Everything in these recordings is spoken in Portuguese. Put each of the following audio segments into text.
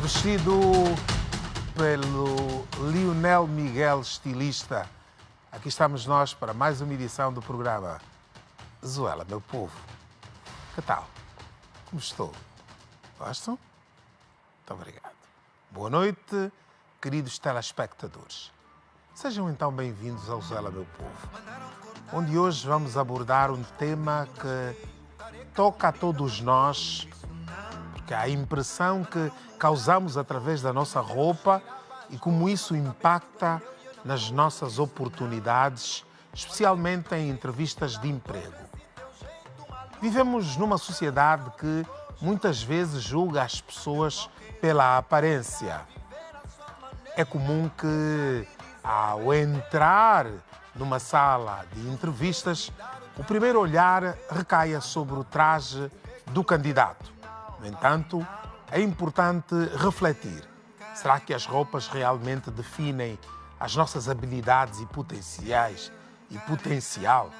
vestido pelo Lionel Miguel, estilista. Aqui estamos nós para mais uma edição do programa Zuela, meu povo. Que tal? Como estou? Gostam? Muito obrigado. Boa noite, queridos telespectadores. Sejam então bem-vindos ao Zuela, meu povo, onde hoje vamos abordar um tema que toca a todos nós, porque há a impressão que causamos através da nossa roupa e como isso impacta nas nossas oportunidades, especialmente em entrevistas de emprego. Vivemos numa sociedade que muitas vezes julga as pessoas pela aparência. É comum que, ao entrar numa sala de entrevistas, o primeiro olhar recaia sobre o traje do candidato. No entanto, é importante refletir. Será que as roupas realmente definem as nossas habilidades e potencial?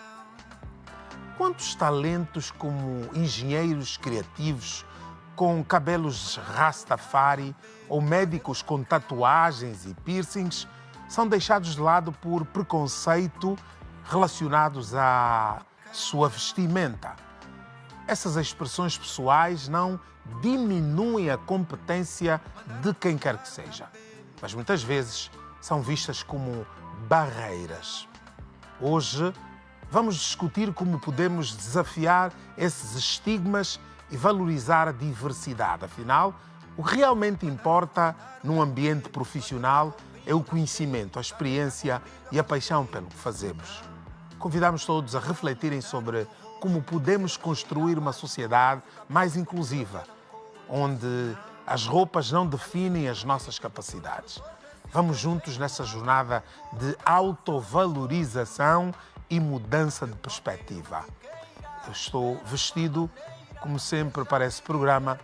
Quantos talentos como engenheiros criativos com cabelos rastafari ou médicos com tatuagens e piercings são deixados de lado por preconceito relacionados à sua vestimenta? Essas expressões pessoais não diminuem a competência de quem quer que seja, mas muitas vezes são vistas como barreiras. Hoje vamos discutir como podemos desafiar esses estigmas e valorizar a diversidade. Afinal, o que realmente importa num ambiente profissional é o conhecimento, a experiência e a paixão pelo que fazemos. Convidamos todos a refletirem sobre como podemos construir uma sociedade mais inclusiva, onde as roupas não definem as nossas capacidades. Vamos juntos nessa jornada de autovalorização e mudança de perspectiva. Eu estou vestido, como sempre, para esse programa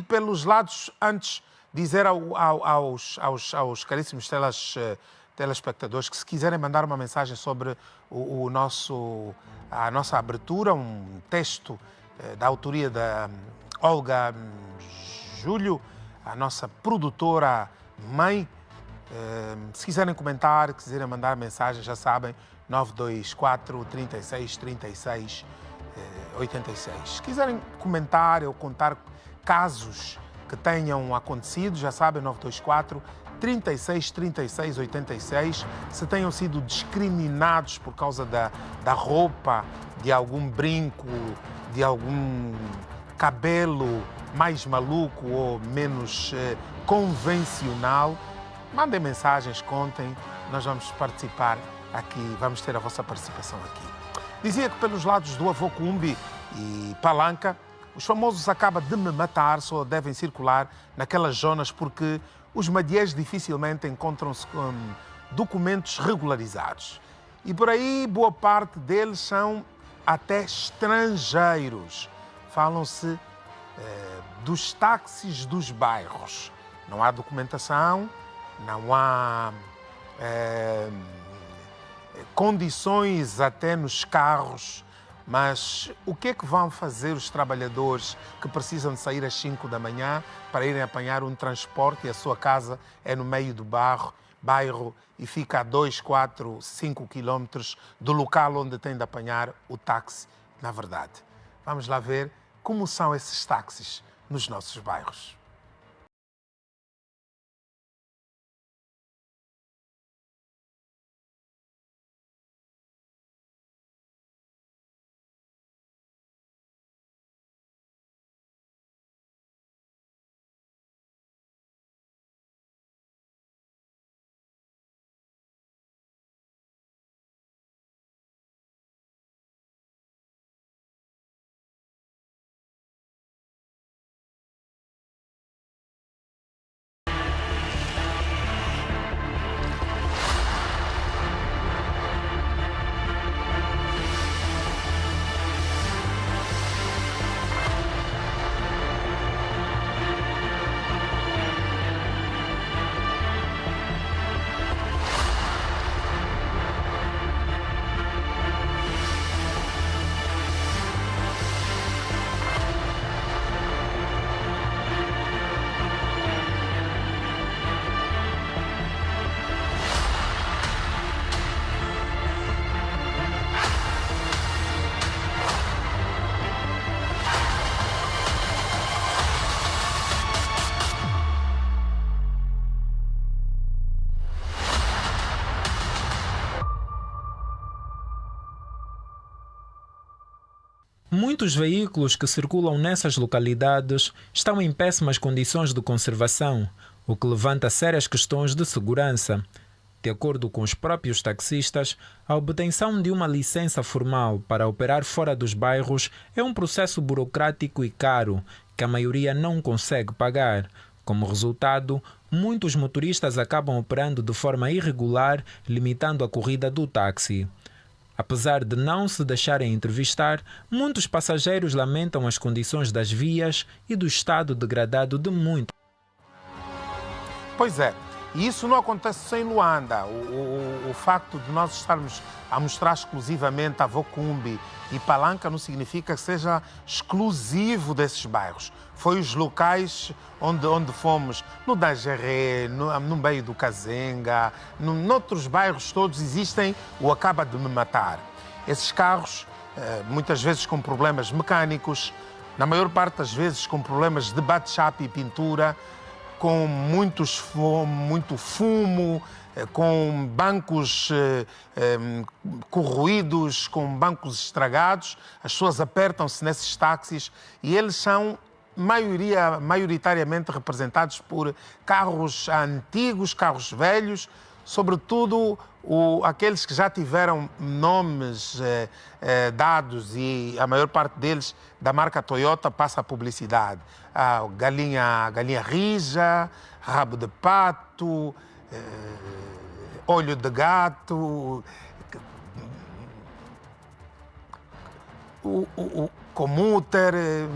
pelos lados, antes dizer aos caríssimos telespectadores que se quiserem mandar uma mensagem sobre a nossa abertura, um texto da autoria da Olga Júlio, a nossa produtora mãe, se quiserem comentar, quiserem mandar mensagem, já sabem, 924 36 36 86. Se quiserem comentar ou contar casos que tenham acontecido, já sabem, 924 36 36 86. Se tenham sido discriminados por causa da roupa, de algum brinco, de algum cabelo mais maluco ou menos convencional, mandem mensagens, contem, nós vamos participar aqui, vamos ter a vossa participação aqui. Dizia que pelos lados do Avocumbe e Palanca, os famosos acaba de me matar só devem circular naquelas zonas porque os madiés dificilmente encontram-se com documentos regularizados. E por aí boa parte deles são até estrangeiros. Falam-se dos táxis dos bairros. Não há documentação, não há condições até nos carros, mas o que é que vão fazer os trabalhadores que precisam de sair às 5 da manhã para irem apanhar um transporte e a sua casa é no meio do bairro e fica a 2, 4, 5 quilómetros do local onde tem de apanhar o táxi, na verdade. Vamos lá ver como são esses táxis nos nossos bairros. Muitos veículos que circulam nessas localidades estão em péssimas condições de conservação, o que levanta sérias questões de segurança. De acordo com os próprios taxistas, a obtenção de uma licença formal para operar fora dos bairros é um processo burocrático e caro, que a maioria não consegue pagar. Como resultado, muitos motoristas acabam operando de forma irregular, limitando a corrida do táxi. Apesar de não se deixarem entrevistar, muitos passageiros lamentam as condições das vias e do estado degradado de muitos. Pois é, e isso não acontece só em Luanda. O facto de nós estarmos a mostrar exclusivamente a Avocumbe e Palanca não significa que seja exclusivo desses bairros. Foi os locais onde fomos, no Dageré, no meio do Kazenga, noutros bairros todos existem o acaba de me matar. Esses carros, muitas vezes com problemas mecânicos, na maior parte das vezes com problemas de bate-chapa e pintura, com muito fumo, com bancos corroídos, com bancos estragados. As pessoas apertam-se nesses táxis e eles são maioritariamente representados por carros antigos, carros velhos, sobretudo aqueles que já tiveram nomes dados e a maior parte deles da marca Toyota passa a publicidade. Galinha rija, rabo de pato, olho de gato, o Commuter,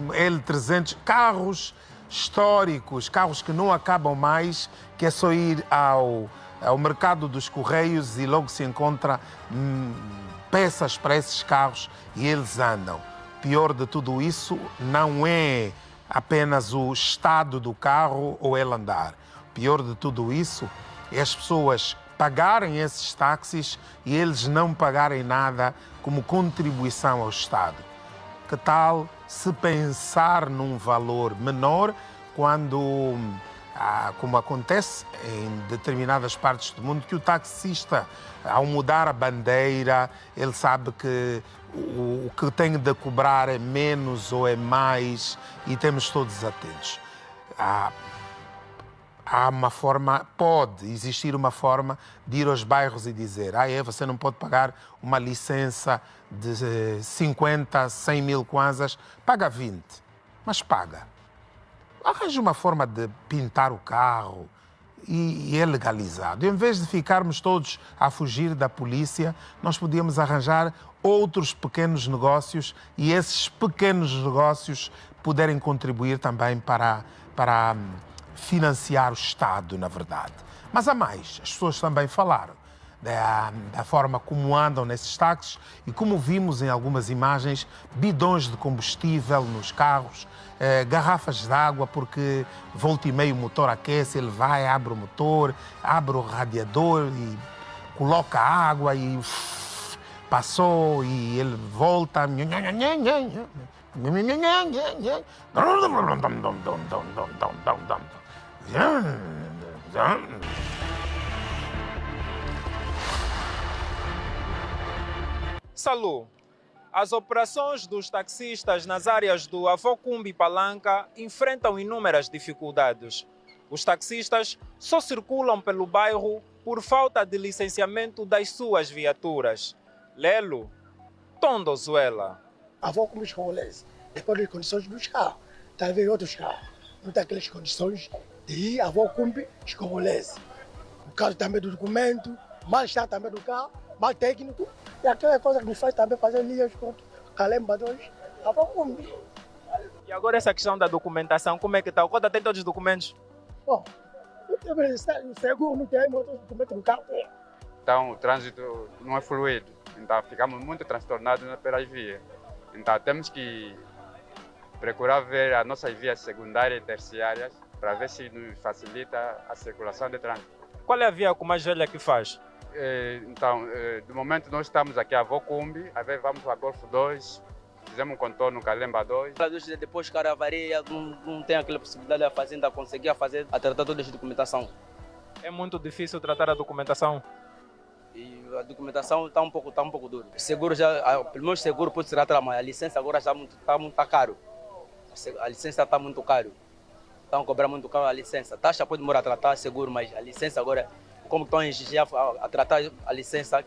L300, carros históricos, carros que não acabam mais, que é só ir ao mercado dos Correios e logo se encontra peças para esses carros e eles andam. Pior de tudo isso não é apenas o estado do carro ou ele andar. Pior de tudo isso é as pessoas pagarem esses táxis e eles não pagarem nada como contribuição ao Estado. Que tal se pensar num valor menor quando, como acontece em determinadas partes do mundo, que o taxista, ao mudar a bandeira, ele sabe que o que tem de cobrar é menos ou é mais e temos todos atentos. Há uma forma, pode existir uma forma de ir aos bairros e dizer você não pode pagar uma licença de 50, 100 mil kwanzas, paga 20, mas paga. Arranje uma forma de pintar o carro e é legalizado. Em vez de ficarmos todos a fugir da polícia, nós podíamos arranjar outros pequenos negócios e esses pequenos negócios poderem contribuir também para financiar o Estado, na verdade. Mas há mais, as pessoas também falaram da forma como andam nesses táxis e como vimos em algumas imagens, bidões de combustível nos carros, garrafas de água, porque volta e meio o motor aquece, ele vai, abre o motor, abre o radiador e coloca água e passou e ele volta. Salu, as operações dos taxistas nas áreas do Avocumbe e Palanca enfrentam inúmeras dificuldades. Os taxistas só circulam pelo bairro por falta de licenciamento das suas viaturas. Lelo, Tondozuela. Avocumbe escolece, depois das condições dos carros. Talvez outros carros não têm aquelas condições de ir a Avocumbe escolece. O caso também do documento, mal está também do carro, mal técnico. E aquela coisa que me faz também fazer linhas com Calemba 2, Avocumbe. E agora essa questão da documentação, como é que está? O Cota tem todos os documentos? Bom, o seguro não tem outros documentos do carro. Então o trânsito não é fluido, então ficamos muito transtornados pelas vias. Então temos que procurar ver as nossas vias secundárias e terciárias para ver se nos facilita a circulação de trânsito. Qual é a via com mais velha que faz? Então, de momento nós estamos aqui a Avocumbe, às vezes vamos para Golfo 2, fizemos um contorno Calemba 2. Depois que a avaria não tem aquela possibilidade de a fazenda conseguir a tratar toda essa documentação. É muito difícil tratar a documentação? E a documentação está um pouco dura. Seguro já, pelo menos seguro pode se tratar, mas a licença agora está muito caro. A licença está muito caro. Estão a cobrar muito caro a licença. Taxa pode demorar a tratar seguro, mas a licença agora, como estão a exigir a tratar a licença,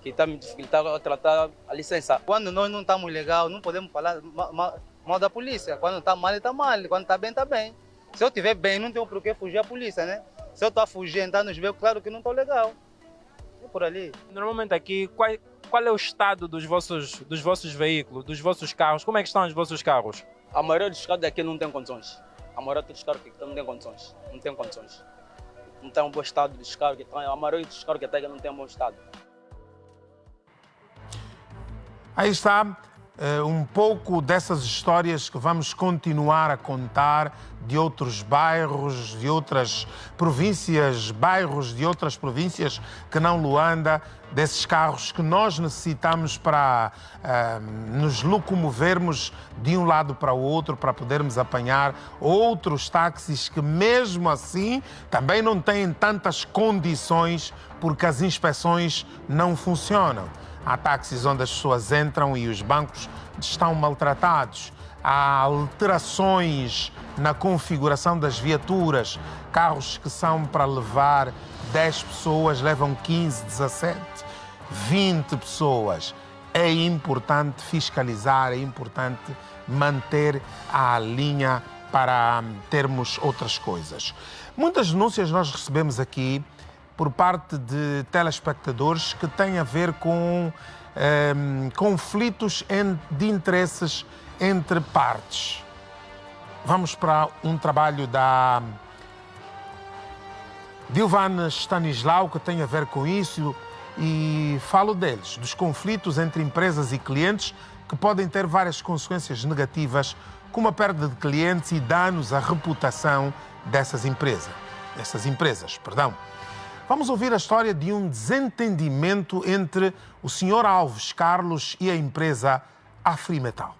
que está me dificultando a tratar a licença. Quando nós não estamos legal, não podemos falar mal da polícia. Quando está mal, está mal. Quando está bem, está bem. Se eu estiver bem, não tenho por que fugir à polícia, né? Se eu estou a fugir, entrar nos becos, claro que não estou legal. É por ali. Normalmente aqui, qual é o estado dos vossos veículos, dos vossos carros? Como é que estão os vossos carros? A maioria dos carros daqui não tem condições. A maioria dos carros que não tem condições. Não tem condições. Não tem um bom estado dos carros que estão. A maioria dos carros que tem não tem um bom estado. Aí está um pouco dessas histórias que vamos continuar a contar de outros bairros, de outras províncias, bairros de outras províncias que não Luanda, desses carros que nós necessitamos para nos locomovermos de um lado para o outro, para podermos apanhar outros táxis que mesmo assim também não têm tantas condições porque as inspeções não funcionam. Há táxis onde as pessoas entram e os bancos estão maltratados. Há alterações na configuração das viaturas. Carros que são para levar 10 pessoas levam 15, 17, 20 pessoas. É importante fiscalizar, é importante manter a linha para termos outras coisas. Muitas denúncias nós recebemos aqui por parte de telespectadores que têm a ver com conflitos de interesses entre partes. Vamos para um trabalho da Dilvan Stanislau, que tem a ver com isso, e falo deles, dos conflitos entre empresas e clientes, que podem ter várias consequências negativas, como a perda de clientes e danos à reputação dessas empresas. Vamos ouvir a história de um desentendimento entre o Sr. Alves Carlos e a empresa Afrimetal.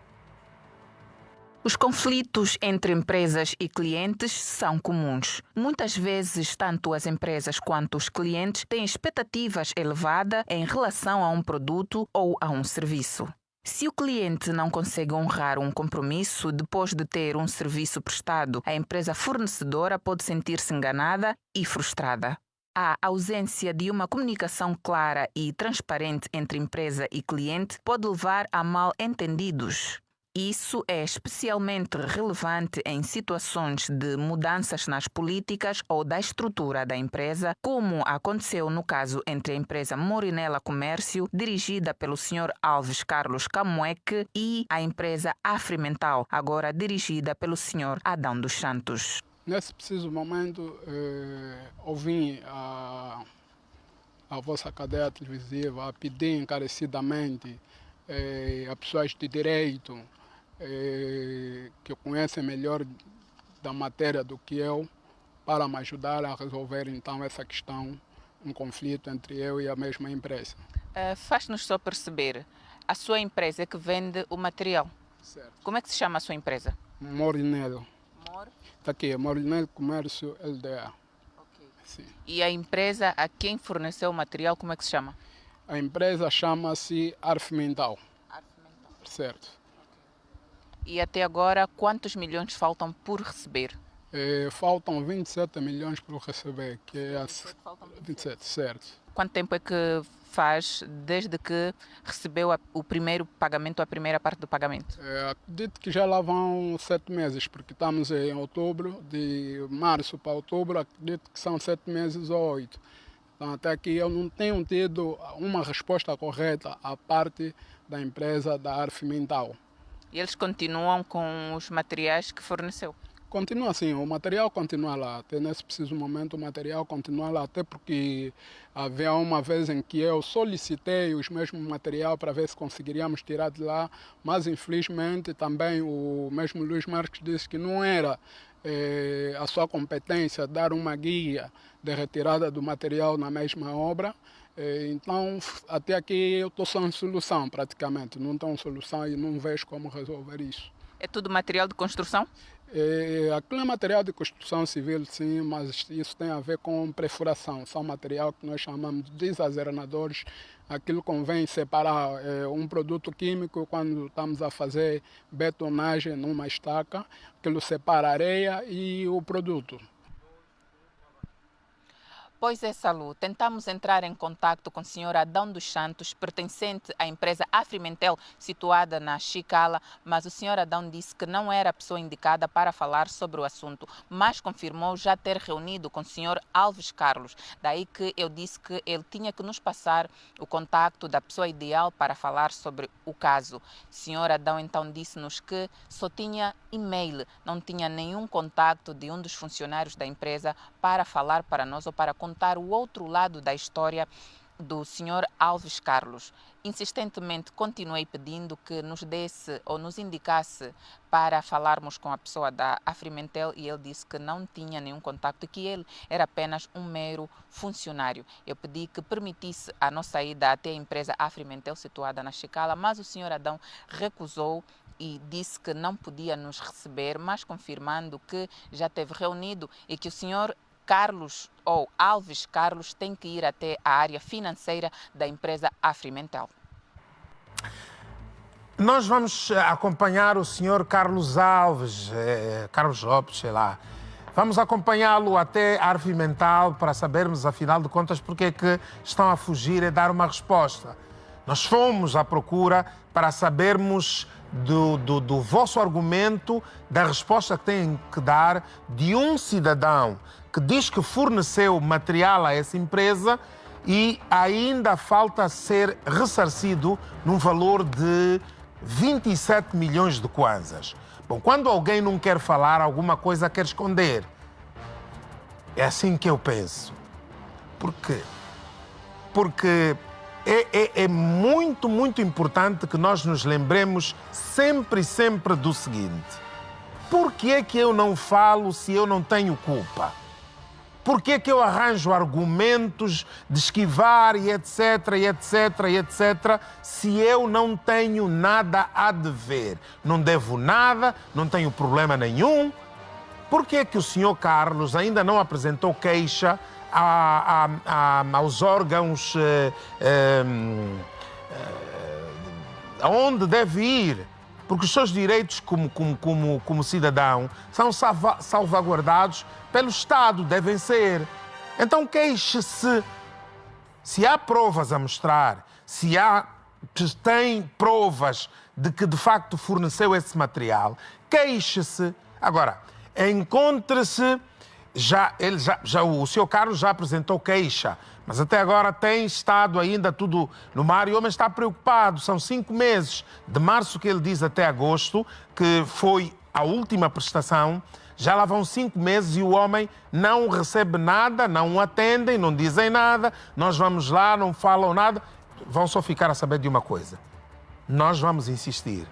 Os conflitos entre empresas e clientes são comuns. Muitas vezes, tanto as empresas quanto os clientes têm expectativas elevadas em relação a um produto ou a um serviço. Se o cliente não consegue honrar um compromisso depois de ter um serviço prestado, a empresa fornecedora pode sentir-se enganada e frustrada. A ausência de uma comunicação clara e transparente entre empresa e cliente pode levar a mal-entendidos. Isso é especialmente relevante em situações de mudanças nas políticas ou da estrutura da empresa, como aconteceu no caso entre a empresa Morinella Comércio, dirigida pelo Sr. Alves Carlos Camueque, e a empresa Afrimental, agora dirigida pelo Sr. Adão dos Santos. Nesse preciso momento, ouvi a vossa cadeia televisiva a pedir encarecidamente a pessoas de direito que conhecem melhor da matéria do que eu, para me ajudar a resolver então essa questão, um conflito entre eu e a mesma empresa. Faz-nos só perceber, a sua empresa é que vende o material. Certo. Como é que se chama a sua empresa? Morinella. Está aqui, Morinella Comércio LDA. Okay. Sim. E a empresa a quem forneceu o material, como é que se chama? A empresa chama-se Afrimental. Certo. E até agora, quantos milhões faltam por receber? Faltam 27 milhões por receber, que é 27, certo. Quanto tempo é que faz desde que recebeu o primeiro pagamento, a primeira parte do pagamento? Acredito que já lá vão 7 meses, porque estamos em outubro, de março para outubro, acredito que são 7 meses ou 8. Então, até aqui eu não tenho tido uma resposta correta à parte da empresa da Afrimental. E eles continuam com os materiais que forneceu? Continua assim, o material continua lá. Até nesse preciso momento o material continua lá, até porque havia uma vez em que eu solicitei os mesmos material para ver se conseguiríamos tirar de lá, mas infelizmente também o mesmo Luís Marques disse que não era a sua competência dar uma guia de retirada do material na mesma obra. Então, até aqui eu estou sem solução praticamente, não tenho solução e não vejo como resolver isso. É tudo material de construção? Aquilo é material de construção civil, sim, mas isso tem a ver com perfuração. São material que nós chamamos de desazernadores. Aquilo convém separar um produto químico quando estamos a fazer betonagem numa estaca. Aquilo separa a areia e o produto. Pois é, Salu, tentamos entrar em contato com o Sr. Adão dos Santos, pertencente à empresa Afrimental, situada na Chicala, mas o Sr. Adão disse que não era a pessoa indicada para falar sobre o assunto, mas confirmou já ter reunido com o Sr. Alves Carlos. Daí que eu disse que ele tinha que nos passar o contacto da pessoa ideal para falar sobre o caso. O Sr. Adão então disse-nos que só tinha e-mail, não tinha nenhum contacto de um dos funcionários da empresa para falar para nós ou para contar o outro lado da história do Sr. Alves Carlos. Insistentemente continuei pedindo que nos desse ou nos indicasse para falarmos com a pessoa da Afrimental e ele disse que não tinha nenhum contacto e que ele era apenas um mero funcionário. Eu pedi que permitisse a nossa ida até a empresa Afrimental situada na Chicala, mas o Sr. Adão recusou e disse que não podia nos receber, mas confirmando que já esteve reunido e que o Sr. Carlos ou Alves Carlos tem que ir até a área financeira da empresa Afrimental. Nós vamos acompanhar o Sr. Carlos Alves, Carlos Lopes, sei lá. Vamos acompanhá-lo até a Afrimental para sabermos, afinal de contas, porque é que estão a fugir e dar uma resposta. Nós fomos à procura para sabermos do vosso argumento, da resposta que têm que dar de um cidadão que diz que forneceu material a essa empresa e ainda falta ser ressarcido num valor de 27 milhões de kwanzas. Bom, quando alguém não quer falar, alguma coisa quer esconder. É assim que eu penso. Por quê? Porque é muito, muito importante que nós nos lembremos sempre do seguinte. Por que é que eu não falo se eu não tenho culpa? Por que é que eu arranjo argumentos de esquivar e etc, se eu não tenho nada a dever? Não devo nada, não tenho problema nenhum. Por que é que o senhor Carlos ainda não apresentou queixa aos órgãos aonde deve ir? Porque os seus direitos como cidadão são salvaguardados pelo Estado, devem ser. Então queixe-se. Se há provas a mostrar, se tem provas de que de facto forneceu esse material, queixe-se. Agora, encontre-se, o senhor Carlos já apresentou queixa, mas até agora tem estado ainda tudo no mar e o homem está preocupado. São 5 meses, de março que ele diz até agosto, que foi a última prestação, já lá vão 5 meses e o homem não recebe nada, não o atendem, não dizem nada, nós vamos lá, não falam nada, vão só ficar a saber de uma coisa. Nós vamos insistir.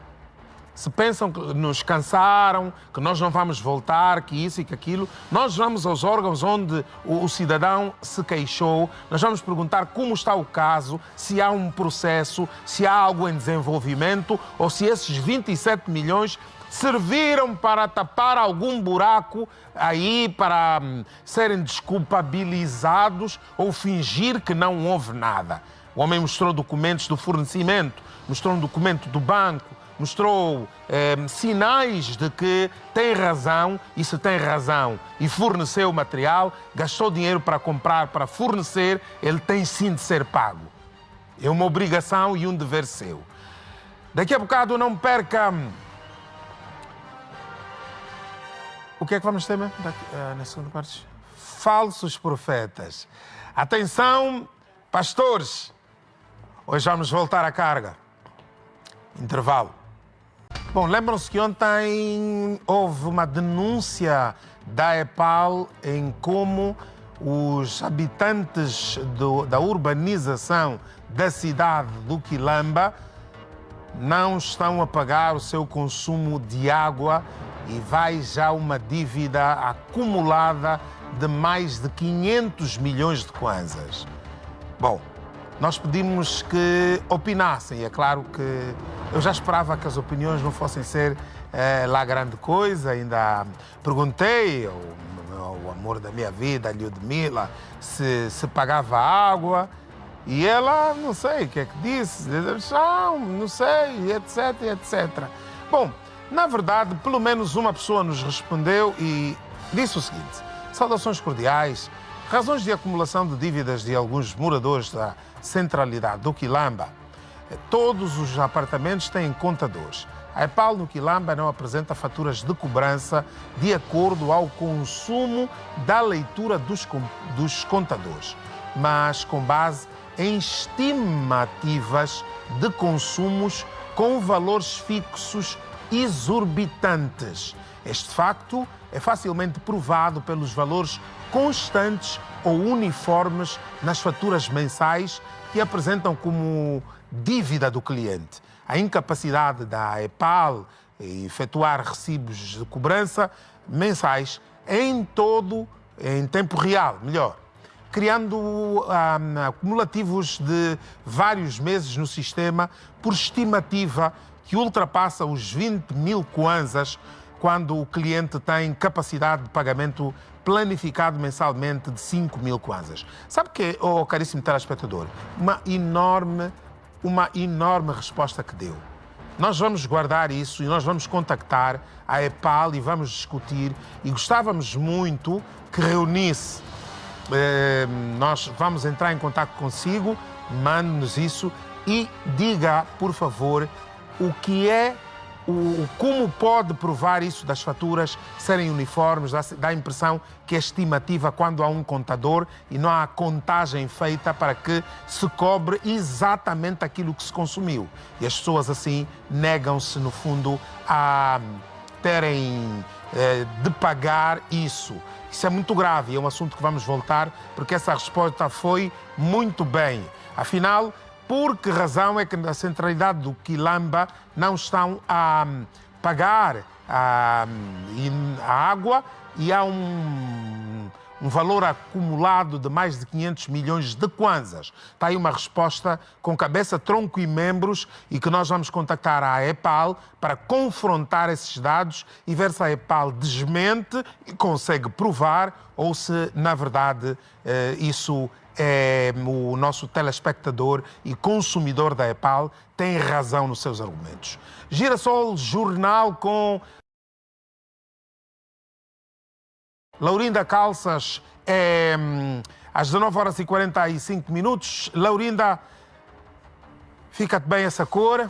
Se pensam que nos cansaram, que nós não vamos voltar, que isso e que aquilo, nós vamos aos órgãos onde o cidadão se queixou, nós vamos perguntar como está o caso, se há um processo, se há algo em desenvolvimento ou se esses 27 milhões serviram para tapar algum buraco aí, para serem desculpabilizados ou fingir que não houve nada. O homem mostrou documentos do fornecimento, mostrou um documento do banco, mostrou sinais de que tem razão, e se tem razão e forneceu o material, gastou dinheiro para comprar, para fornecer, ele tem sim de ser pago. É uma obrigação e um dever seu. Daqui a bocado não perca... O que é que vamos ter mesmo na segunda parte? Falsos profetas. Atenção, pastores! Hoje vamos voltar à carga. Intervalo. Bom, lembram-se que ontem houve uma denúncia da EPAL em como os habitantes da urbanização da cidade do Quilamba não estão a pagar o seu consumo de água e vai já uma dívida acumulada de mais de 500 milhões de kwanzas. Bom, nós pedimos que opinassem. É claro que eu já esperava que as opiniões não fossem ser lá grande coisa. Ainda perguntei ao amor da minha vida, a Ludmila, se pagava água. E ela, não sei o que é que disse, não sei, etc. Bom, na verdade, pelo menos uma pessoa nos respondeu e disse o seguinte: saudações cordiais, razões de acumulação de dívidas de alguns moradores da centralidade do Quilamba. Todos os apartamentos têm contadores. A EPAL no Quilamba não apresenta faturas de cobrança de acordo ao consumo da leitura dos contadores, mas com base em estimativas de consumos com valores fixos exorbitantes. Este facto é facilmente provado pelos valores constantes ou uniformes nas faturas mensais que apresentam como dívida do cliente. A incapacidade da EPAL em efetuar recibos de cobrança mensais em tempo real, criando acumulativos de vários meses no sistema por estimativa que ultrapassa os 20 mil kwanzas quando o cliente tem capacidade de pagamento planificado mensalmente de 5 mil kwanzas. Sabe o que, caríssimo telespectador? Uma enorme resposta que deu. Nós vamos guardar isso e nós vamos contactar a EPAL e vamos discutir, e gostávamos muito que reunisse. Nós vamos entrar em contato consigo, mande-nos isso e diga, por favor, como pode provar isso das faturas serem uniformes. Dá a impressão que é estimativa quando há um contador e não há contagem feita para que se cobre exatamente aquilo que se consumiu. E as pessoas assim negam-se, no fundo, a terem de pagar isso. Isso é muito grave, é um assunto que vamos voltar, porque essa resposta foi muito bem. Afinal, por que razão é que na centralidade do Quilamba não estão a pagar a água e há um valor acumulado de mais de 500 milhões de kwanzas? Está aí uma resposta com cabeça, tronco e membros, e que nós vamos contactar a EPAL para confrontar esses dados e ver se a EPAL desmente e consegue provar ou se, na verdade, isso é o nosso telespectador e consumidor da EPAL tem razão nos seus argumentos. Girassol Jornal com Laurinda Calças, às 19h45. Laurinda, fica-te bem essa cor.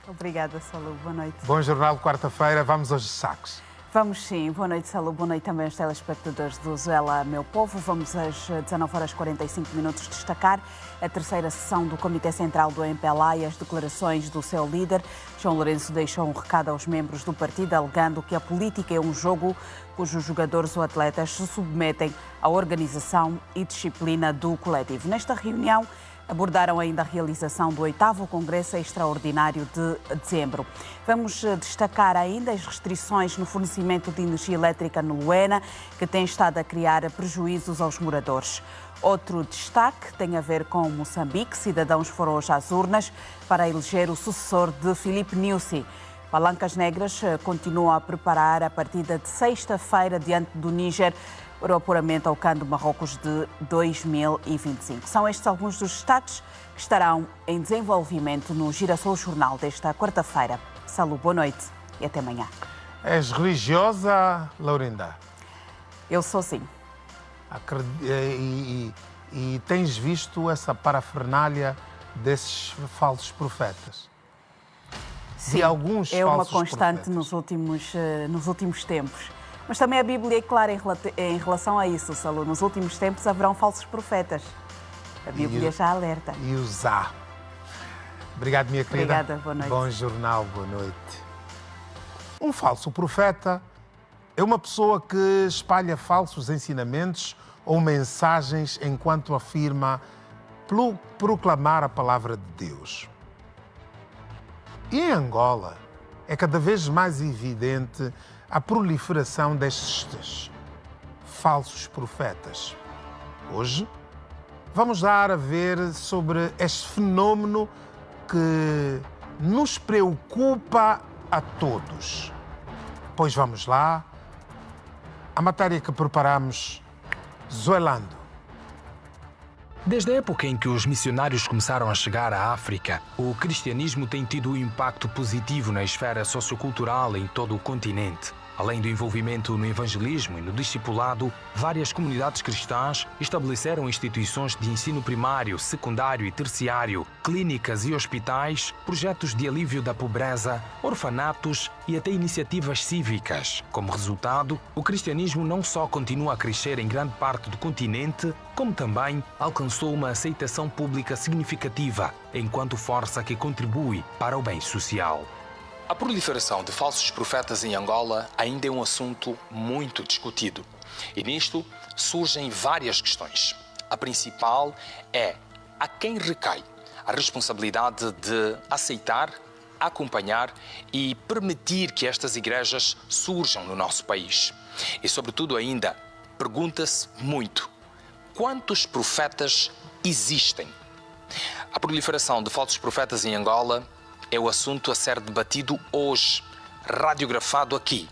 Obrigada, Salud. Boa noite. Bom jornal de quarta-feira. Vamos aos destaques. Vamos sim. Boa noite, Salud. Boa noite também aos telespectadores do Zuela Meu Povo. Vamos às 19h45 destacar a terceira sessão do Comitê Central do MPLA e as declarações do seu líder. João Lourenço deixou um recado aos membros do partido, alegando que a política é um jogo cujos jogadores ou atletas se submetem à organização e disciplina do coletivo. Nesta reunião, abordaram ainda a realização do 8º Congresso Extraordinário de dezembro. Vamos destacar ainda as restrições no fornecimento de energia elétrica no Luena, que tem estado a criar prejuízos aos moradores. Outro destaque tem a ver com Moçambique. Cidadãos foram hoje às urnas para eleger o sucessor de Filipe Nyusi. Palancas Negras continua a preparar a partida de sexta-feira diante do Níger para o apuramento ao CAN do Marrocos de 2025. São estes alguns dos destaques que estarão em desenvolvimento no Girassol Jornal desta quarta-feira. Salud, boa noite e até amanhã. És religiosa, Laurinda? Eu sou sim. E tens visto essa parafernália desses falsos profetas? Sim, alguns é uma falsos constante profetas. nos últimos tempos. Mas também a Bíblia é clara em relação a isso, Salud. Nos últimos tempos haverão falsos profetas. A Bíblia já alerta. E os há. Obrigado, minha querida. Obrigada, boa noite. Bom jornal, boa noite. Um falso profeta é uma pessoa que espalha falsos ensinamentos ou mensagens enquanto afirma proclamar a palavra de Deus. E em Angola é cada vez mais evidente a proliferação destes falsos profetas. Hoje vamos dar a ver sobre este fenômeno que nos preocupa a todos. Pois vamos lá, a matéria que preparamos, Zuelando. Desde a época em que os missionários começaram a chegar à África, o cristianismo tem tido um impacto positivo na esfera sociocultural em todo o continente. Além do envolvimento no evangelismo e no discipulado, várias comunidades cristãs estabeleceram instituições de ensino primário, secundário e terciário, clínicas e hospitais, projetos de alívio da pobreza, orfanatos e até iniciativas cívicas. Como resultado, o cristianismo não só continua a crescer em grande parte do continente, como também alcançou uma aceitação pública significativa, enquanto força que contribui para o bem social. A proliferação de falsos profetas em Angola ainda é um assunto muito discutido. E nisto surgem várias questões. A principal é a quem recai a responsabilidade de aceitar, acompanhar e permitir que estas igrejas surjam no nosso país. E, sobretudo, ainda, pergunta-se muito: quantos profetas existem? A proliferação de falsos profetas em Angola é o assunto a ser debatido hoje, radiografado aqui,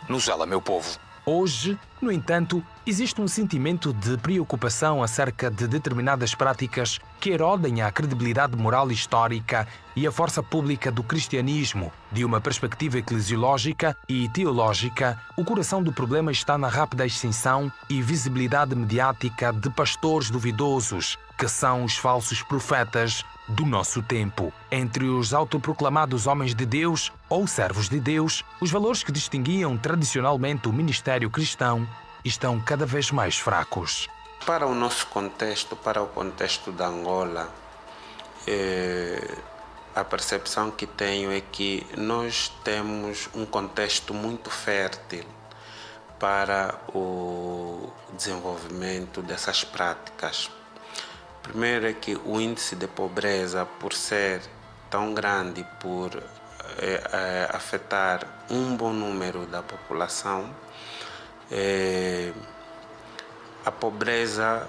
no Zuela Meu Povo. Hoje, no entanto, existe um sentimento de preocupação acerca de determinadas práticas que erodem a credibilidade moral histórica e a força pública do cristianismo. De uma perspectiva eclesiológica e teológica, o coração do problema está na rápida ascensão e visibilidade mediática de pastores duvidosos, que são os falsos profetas do nosso tempo. Entre os autoproclamados homens de Deus ou servos de Deus, os valores que distinguiam tradicionalmente o ministério cristão estão cada vez mais fracos. Para o nosso contexto, para o contexto da Angola, a percepção que tenho é que nós temos um contexto muito fértil para o desenvolvimento dessas práticas. Primeiro é que o índice de pobreza, por ser tão grande, por afetar um bom número da população, a pobreza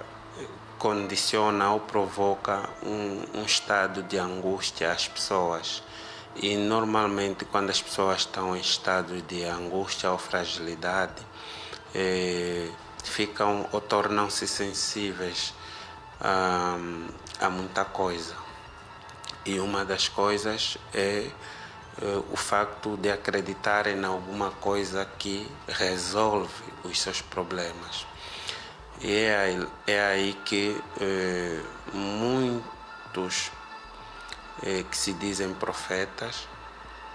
condiciona ou provoca um estado de angústia às pessoas. E normalmente quando as pessoas estão em estado de angústia ou fragilidade, ficam ou tornam-se sensíveis a muita coisa. E uma das coisas é o facto de acreditarem em alguma coisa que resolve os seus problemas. E é aí que muitos que se dizem profetas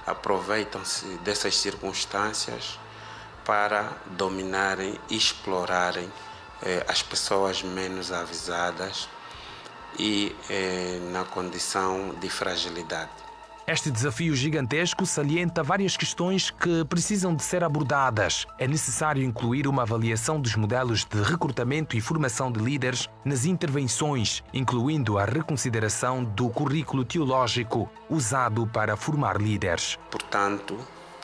aproveitam-se dessas circunstâncias para dominarem e explorarem as pessoas menos avisadas e na condição de fragilidade. Este desafio gigantesco salienta várias questões que precisam de ser abordadas. É necessário incluir uma avaliação dos modelos de recrutamento e formação de líderes nas intervenções, incluindo a reconsideração do currículo teológico usado para formar líderes. Portanto,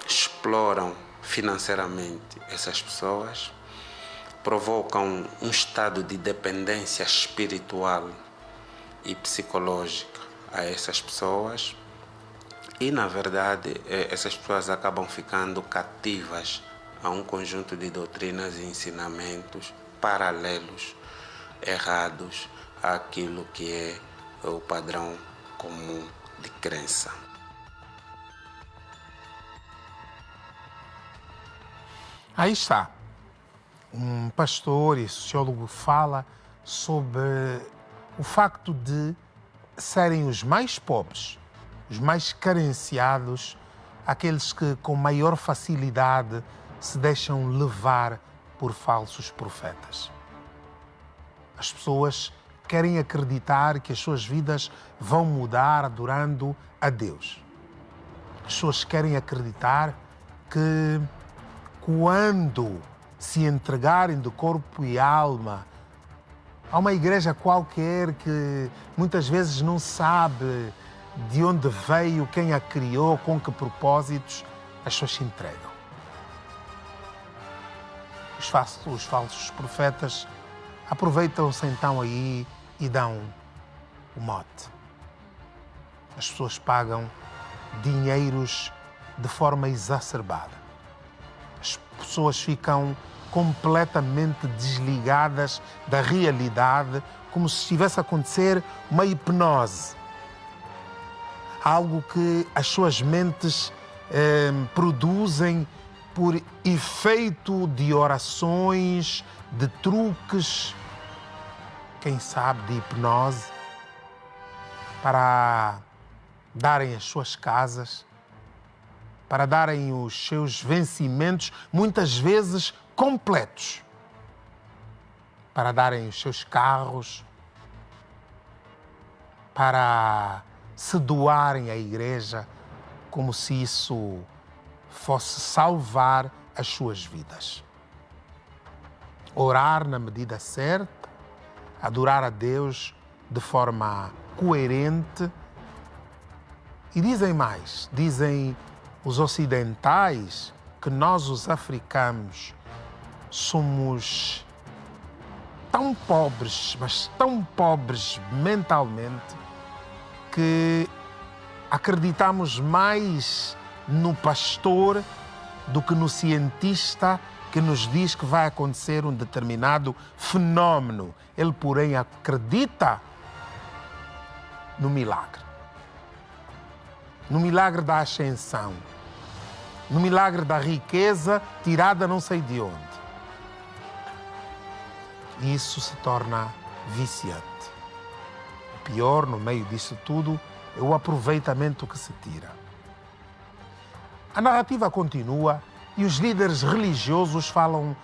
exploram financeiramente essas pessoas, provocam um estado de dependência espiritual e psicológica a essas pessoas. E, na verdade, essas pessoas acabam ficando cativas a um conjunto de doutrinas e ensinamentos paralelos, errados àquilo que é o padrão comum de crença. Aí está. Um pastor e sociólogo fala sobre o facto de serem os mais pobres, os mais carenciados, aqueles que com maior facilidade se deixam levar por falsos profetas. As pessoas querem acreditar que as suas vidas vão mudar adorando a Deus. As pessoas querem acreditar que quando se entregarem de corpo e alma a uma igreja qualquer que muitas vezes não sabe de onde veio, quem a criou, com que propósitos, as pessoas se entregam. Os falsos profetas aproveitam-se então aí e dão o mote. As pessoas pagam dinheiros de forma exacerbada. As pessoas ficam completamente desligadas da realidade, como se estivesse a acontecer uma hipnose. Algo que as suas mentes produzem por efeito de orações, de truques, quem sabe de hipnose, para darem as suas casas, para darem os seus vencimentos, muitas vezes completos, para darem os seus carros, para se doarem à igreja, como se isso fosse salvar as suas vidas. Orar na medida certa, adorar a Deus de forma coerente. E dizem mais, dizem os ocidentais que nós, os africanos, somos tão pobres, mas tão pobres mentalmente, que acreditamos mais no pastor do que no cientista que nos diz que vai acontecer um determinado fenómeno. Ele, porém, acredita no milagre. No milagre da ascensão. No milagre da riqueza tirada não sei de onde. E isso se torna viciante. O pior, no meio disso tudo, é o aproveitamento que se tira. A narrativa continua e os líderes religiosos falam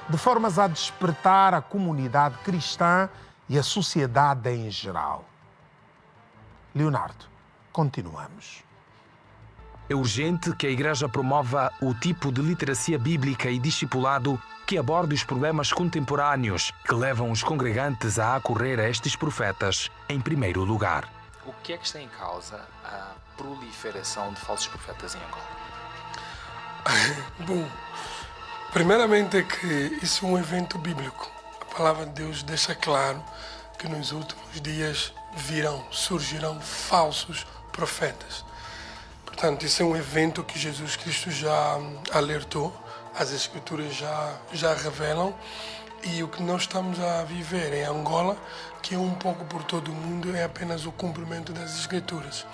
de formas a despertar a comunidade cristã e a sociedade em geral. Leonardo, Continuamos. É urgente que a Igreja promova o tipo de literacia bíblica e discipulado que aborde os problemas contemporâneos que levam os congregantes a acorrer a estes profetas em primeiro lugar. O que é que está em causa a proliferação de falsos profetas em Angola? Bom, primeiramente é que isso é um evento bíblico. A palavra de Deus deixa claro que nos últimos dias surgirão falsos profetas. Portanto, isso é um evento que Jesus Cristo já alertou, as Escrituras já revelam, e o que nós estamos a viver em Angola, que é um pouco por todo o mundo, é apenas o cumprimento das Escrituras.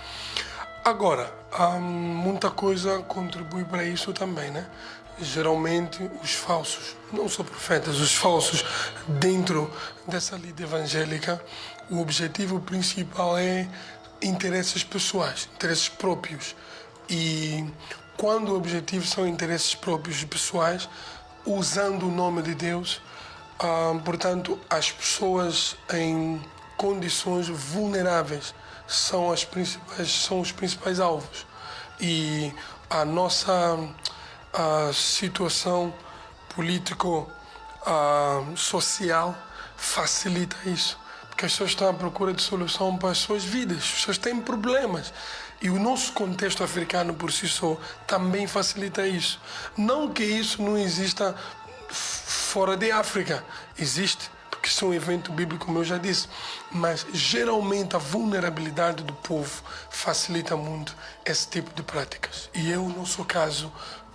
Agora, muita coisa contribui para isso também, né? Geralmente os falsos, não só profetas, os falsos dentro dessa lida evangélica, o objetivo principal é interesses pessoais, interesses próprios. E quando o objetivo são interesses próprios e pessoais, usando o nome de Deus, portanto, as pessoas em condições vulneráveis são os principais alvos. E a nossa situação político-social facilita isso. Porque as pessoas estão à procura de solução para as suas vidas, as pessoas têm problemas. E o nosso contexto africano por si só também facilita isso. Não que isso não exista fora de África, existe, porque isso é um evento bíblico, como eu já disse, mas geralmente a vulnerabilidade do povo facilita muito esse tipo de práticas. E é o nosso caso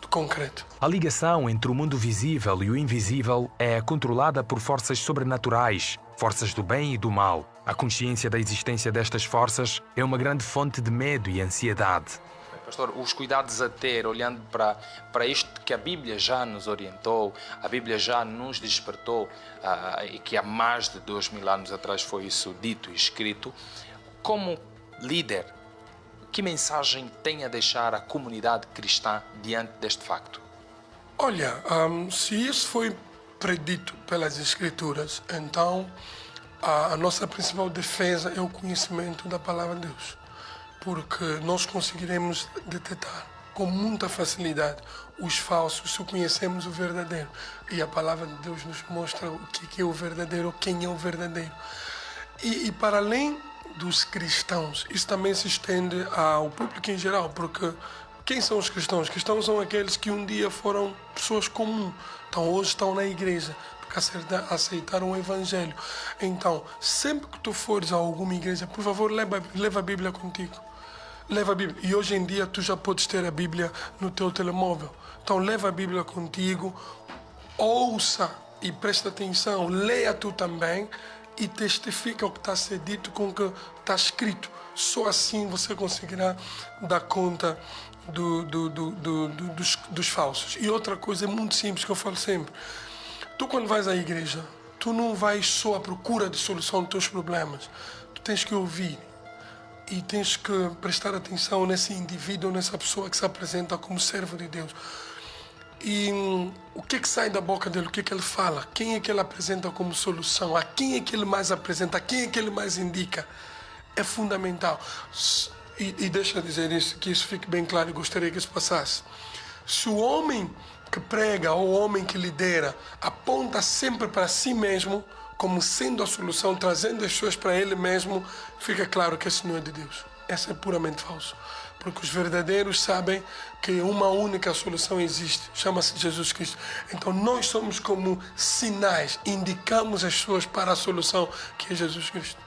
concreto. A ligação entre o mundo visível e o invisível é controlada por forças sobrenaturais, forças do bem e do mal. A consciência da existência destas forças é uma grande fonte de medo e ansiedade. Pastor, os cuidados a ter, olhando para isto que a Bíblia já nos orientou, a Bíblia já nos despertou, e que há mais de 2000 anos atrás foi isso dito e escrito, como líder, que mensagem tem a deixar à comunidade cristã diante deste facto? Olha, se isso foi predito pelas Escrituras, então a nossa principal defesa é o conhecimento da palavra de Deus. Porque nós conseguiremos detectar com muita facilidade os falsos se conhecemos o verdadeiro. E a palavra de Deus nos mostra o que é o verdadeiro, quem é o verdadeiro. E para além dos cristãos, isso também se estende ao público em geral, porque quem são os cristãos? Os cristãos são aqueles que um dia foram pessoas comuns, então hoje estão na igreja, porque aceitaram o Evangelho. Então, sempre que tu fores a alguma igreja, por favor, leva a Bíblia contigo. Leva a Bíblia. E hoje em dia tu já podes ter a Bíblia no teu telemóvel. Então leva a Bíblia contigo, ouça e presta atenção, leia tu também e testifica o que está a ser dito com o que está escrito. Só assim você conseguirá dar conta dos falsos. E outra coisa muito simples que eu falo sempre. Tu quando vais à igreja, tu não vais só à procura de solução dos teus problemas. Tu tens que ouvir. E tens que prestar atenção nesse indivíduo, nessa pessoa que se apresenta como servo de Deus. E o que sai da boca dele, o que ele fala, quem é que ele apresenta como solução, a quem é que ele mais apresenta, a quem é que ele mais indica, é fundamental. E deixa eu dizer isso, que isso fique bem claro e gostaria que isso passasse. Se o homem que prega ou o homem que lidera aponta sempre para si mesmo, como sendo a solução, trazendo as pessoas para ele mesmo, fica claro que esse não é de Deus. Esse é puramente falso. Porque os verdadeiros sabem que uma única solução existe, chama-se Jesus Cristo. Então nós somos como sinais, indicamos as pessoas para a solução que é Jesus Cristo.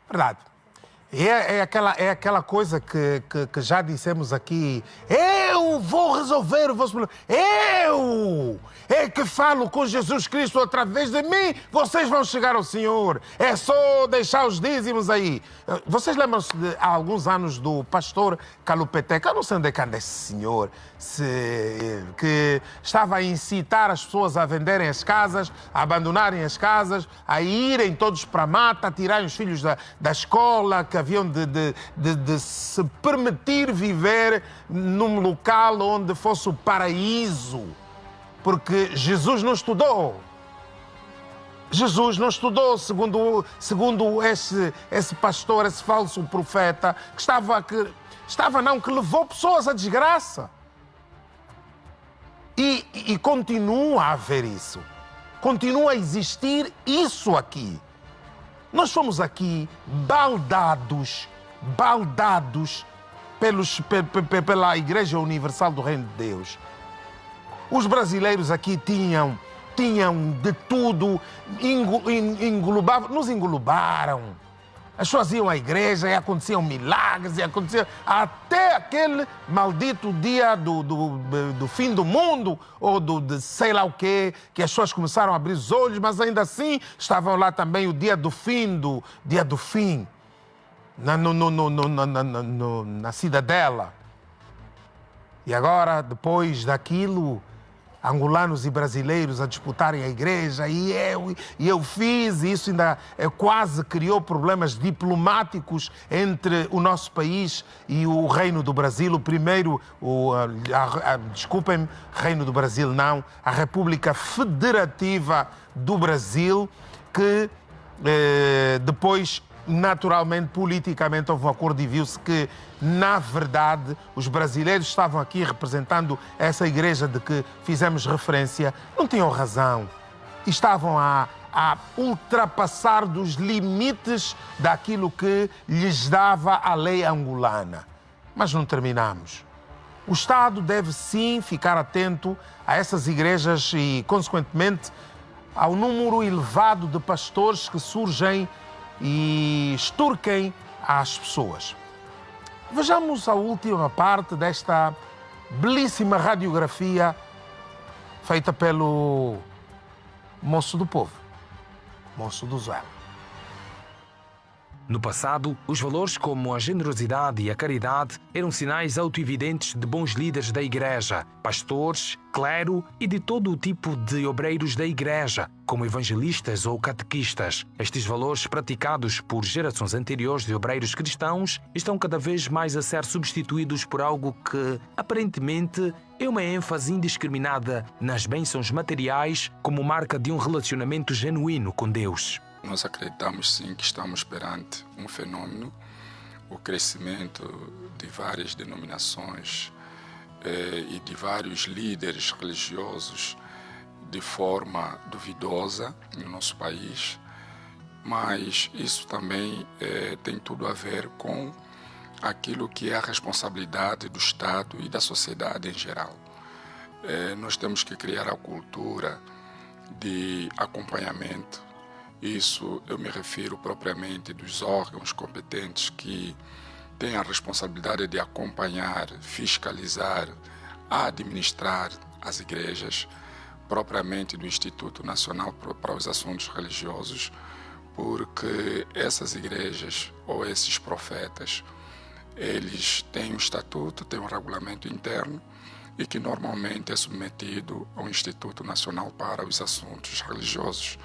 Verdade. É aquela coisa que já dissemos aqui. Eu vou resolver o vosso problema. Eu é que falo com Jesus Cristo através de mim. Vocês vão chegar ao Senhor. É só deixar os dízimos aí. Vocês lembram-se de há alguns anos do pastor Calupeteca? Eu não sei onde é que anda esse senhor. Que estava a incitar as pessoas a venderem as casas, a abandonarem as casas, a irem todos para a mata, a tirarem os filhos da escola, que haviam de se permitir viver num local onde fosse o paraíso. Porque Jesus não estudou. Jesus não estudou segundo esse pastor, esse falso profeta, que levou pessoas à desgraça. E continua a haver isso. Continua a existir isso aqui. Nós fomos aqui baldados pela Igreja Universal do Reino de Deus. Os brasileiros aqui tinham de tudo, nos englobaram. As pessoas iam à igreja e aconteciam milagres, até aquele maldito dia do fim do mundo, ou de sei lá o quê, que as pessoas começaram a abrir os olhos, mas ainda assim estavam lá também o dia do fim, na cidadela. E agora, depois daquilo, angolanos e brasileiros a disputarem a igreja, e eu fiz, e isso ainda quase criou problemas diplomáticos entre o nosso país e o Reino do Brasil. O primeiro, desculpem-me, Reino do Brasil não, a República Federativa do Brasil, que depois, naturalmente, politicamente, houve um acordo e viu-se que, na verdade, os brasileiros estavam aqui representando essa igreja de que fizemos referência, não tinham razão. Estavam a ultrapassar dos limites daquilo que lhes dava a lei angolana. Mas não terminamos. O Estado deve, sim, ficar atento a essas igrejas e, consequentemente, ao número elevado de pastores que surgem e extorquem às pessoas. Vejamos a última parte desta belíssima radiografia feita pelo moço do povo, moço do Zuela. No passado, os valores como a generosidade e a caridade eram sinais autoevidentes de bons líderes da igreja, pastores, clero e de todo o tipo de obreiros da igreja, como evangelistas ou catequistas. Estes valores praticados por gerações anteriores de obreiros cristãos estão cada vez mais a ser substituídos por algo que, aparentemente, é uma ênfase indiscriminada nas bênçãos materiais como marca de um relacionamento genuíno com Deus. Nós acreditamos sim que estamos perante um fenômeno, o crescimento de várias denominações e de vários líderes religiosos de forma duvidosa no nosso país, mas isso também tem tudo a ver com aquilo que é a responsabilidade do Estado e da sociedade em geral. Nós temos que criar a cultura de acompanhamento. Isso eu me refiro propriamente dos órgãos competentes que têm a responsabilidade de acompanhar, fiscalizar, administrar as igrejas, propriamente do Instituto Nacional para os Assuntos Religiosos, porque essas igrejas ou esses profetas, eles têm um estatuto, têm um regulamento interno e que normalmente é submetido ao Instituto Nacional para os Assuntos Religiosos.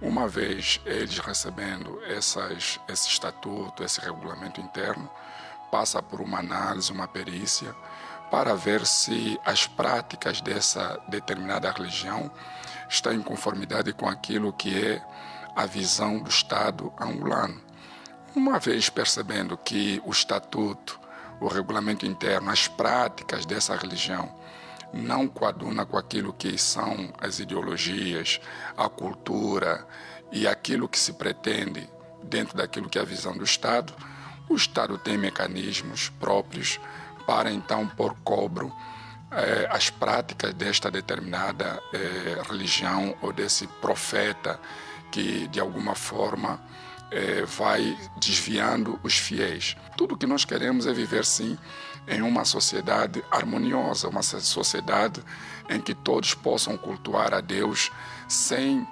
Uma vez eles recebendo esse estatuto, esse regulamento interno, passa por uma análise, uma perícia, para ver se as práticas dessa determinada religião estão em conformidade com aquilo que é a visão do Estado angolano. Uma vez percebendo que o estatuto, o regulamento interno, as práticas dessa religião não coaduna com aquilo que são as ideologias, a cultura e aquilo que se pretende dentro daquilo que é a visão do Estado, o Estado tem mecanismos próprios para então pôr cobro as práticas desta determinada religião ou desse profeta que de alguma forma vai desviando os fiéis. Tudo que nós queremos é viver sim em uma sociedade harmoniosa, uma sociedade em que todos possam cultuar a Deus sem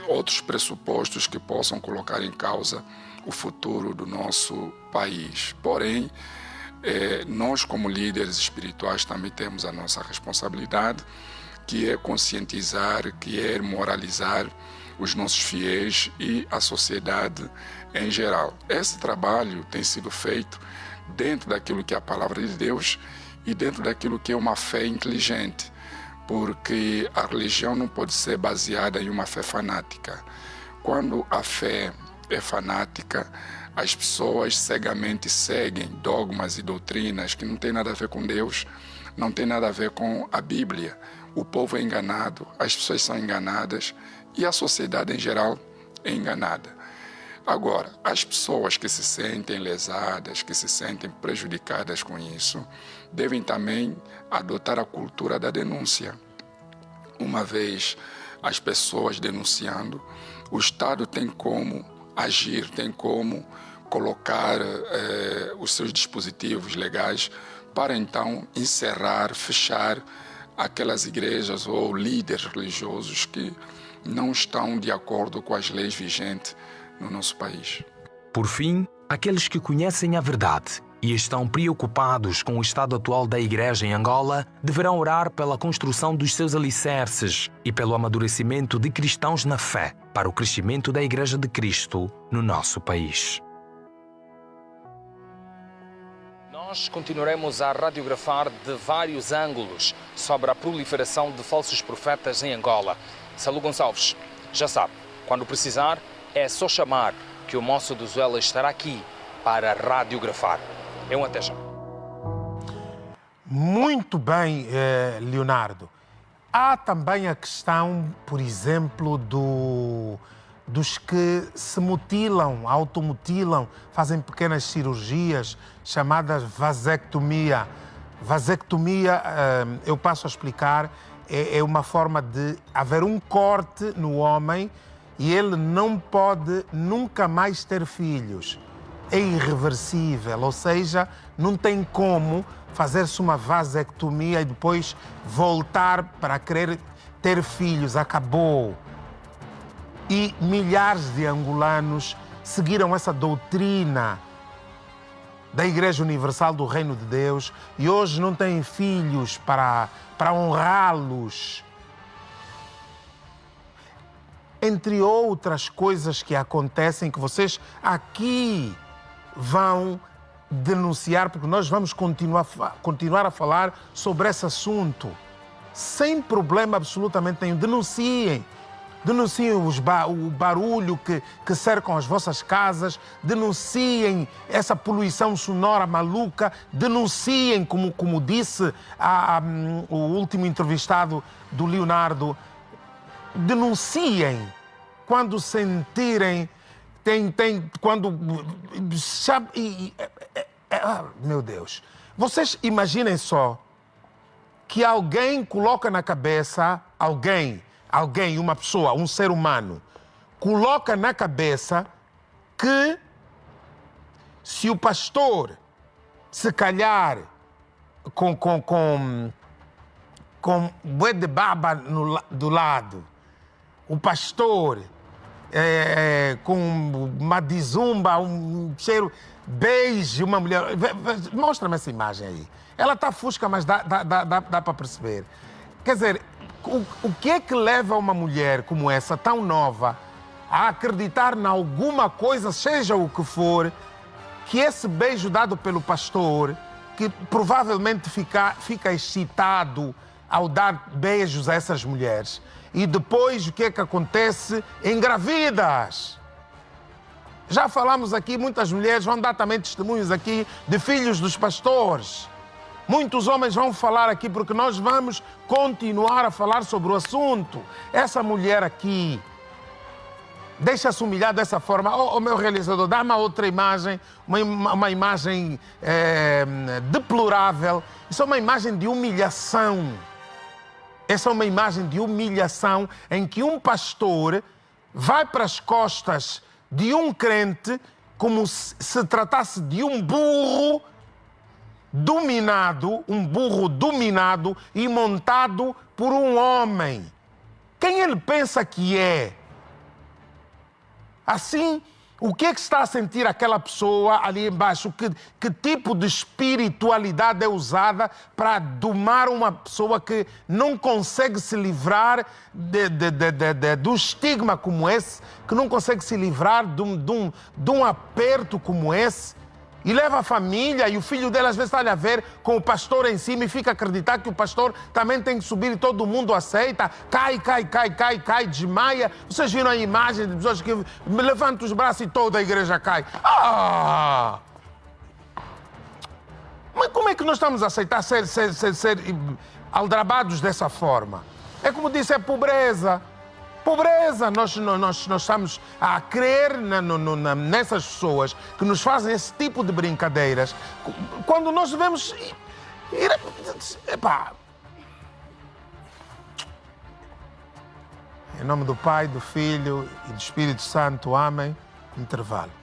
outros pressupostos que possam colocar em causa o futuro do nosso país. Porém, nós como líderes espirituais também temos a nossa responsabilidade, que é conscientizar, que é moralizar os nossos fiéis e a sociedade em geral. Esse trabalho tem sido feito dentro daquilo que é a palavra de Deus e dentro daquilo que é uma fé inteligente, porque a religião não pode ser baseada em uma fé fanática. Quando a fé é fanática, as pessoas cegamente seguem dogmas e doutrinas que não têm nada a ver com Deus, não tem nada a ver com a Bíblia. O povo é enganado, as pessoas são enganadas e a sociedade em geral é enganada. Agora, as pessoas que se sentem lesadas, que se sentem prejudicadas com isso, devem também adotar a cultura da denúncia. Uma vez as pessoas denunciando, o Estado tem como agir, tem como colocar os seus dispositivos legais para então encerrar, fechar aquelas igrejas ou líderes religiosos que não estão de acordo com as leis vigentes no nosso país. Por fim, aqueles que conhecem a verdade e estão preocupados com o estado atual da Igreja em Angola deverão orar pela construção dos seus alicerces e pelo amadurecimento de cristãos na fé para o crescimento da Igreja de Cristo no nosso país. Nós continuaremos a radiografar de vários ângulos sobre a proliferação de falsos profetas em Angola. Salu Gonçalves, já sabe, quando precisar, é só chamar que o moço do Zuela estará aqui para radiografar. Até já. Muito bem, Leonardo. Há também a questão, por exemplo, dos que se mutilam, automutilam, fazem pequenas cirurgias chamadas vasectomia. Vasectomia, eu passo a explicar, é uma forma de haver um corte no homem e ele não pode nunca mais ter filhos. É irreversível, ou seja, não tem como fazer-se uma vasectomia e depois voltar para querer ter filhos. Acabou. E milhares de angolanos seguiram essa doutrina da Igreja Universal do Reino de Deus e hoje não têm filhos para honrá-los. Entre outras coisas que acontecem que vocês aqui vão denunciar, porque nós vamos continuar a falar sobre esse assunto. Sem problema absolutamente nenhum. Denunciem. Denunciem o barulho que cercam as vossas casas, denunciem essa poluição sonora maluca, denunciem, como disse o último entrevistado do Leonardo, denunciem quando sentirem, meu Deus, vocês imaginem só que alguém coloca na cabeça, alguém, uma pessoa, um ser humano, coloca na cabeça que se o pastor, se calhar, com bué de baba do lado, o pastor com uma dizumba, um cheiro, beije uma mulher. Mostra-me essa imagem aí. Ela está fusca, mas dá para perceber. Quer dizer, o que é que leva uma mulher como essa, tão nova, a acreditar em alguma coisa, seja o que for, que esse beijo dado pelo pastor, que provavelmente fica excitado ao dar beijos a essas mulheres, e depois o que é que acontece? Engravidas. Já falamos aqui, muitas mulheres vão dar também testemunhos aqui de filhos dos pastores. Muitos homens vão falar aqui porque nós vamos continuar a falar sobre o assunto. Essa mulher aqui deixa-se humilhar dessa forma. Oh, meu realizador, dá-me outra imagem, uma imagem deplorável. Isso é uma imagem de humilhação. Essa é uma imagem de humilhação em que um pastor vai para as costas de um crente como se tratasse de um burro dominado e montado por um homem. Quem ele pensa que é? Assim, o que é que está a sentir aquela pessoa ali embaixo? Que tipo de espiritualidade é usada para domar uma pessoa que não consegue se livrar do estigma como esse, que não consegue se livrar de um aperto como esse? E leva a família e o filho dela às vezes está a ver com o pastor em cima e fica a acreditar que o pastor também tem que subir e todo mundo aceita. Cai, desmaia. Vocês viram a imagem de pessoas que levantam os braços e toda a igreja cai. Mas como é que nós estamos a aceitar ser aldrabados dessa forma? É como disse, é pobreza. Pobreza, nós estamos a crer nessas pessoas que nos fazem esse tipo de brincadeiras, quando nós devemos ir... Epá. Em nome do Pai, do Filho e do Espírito Santo, amém. Intervalo.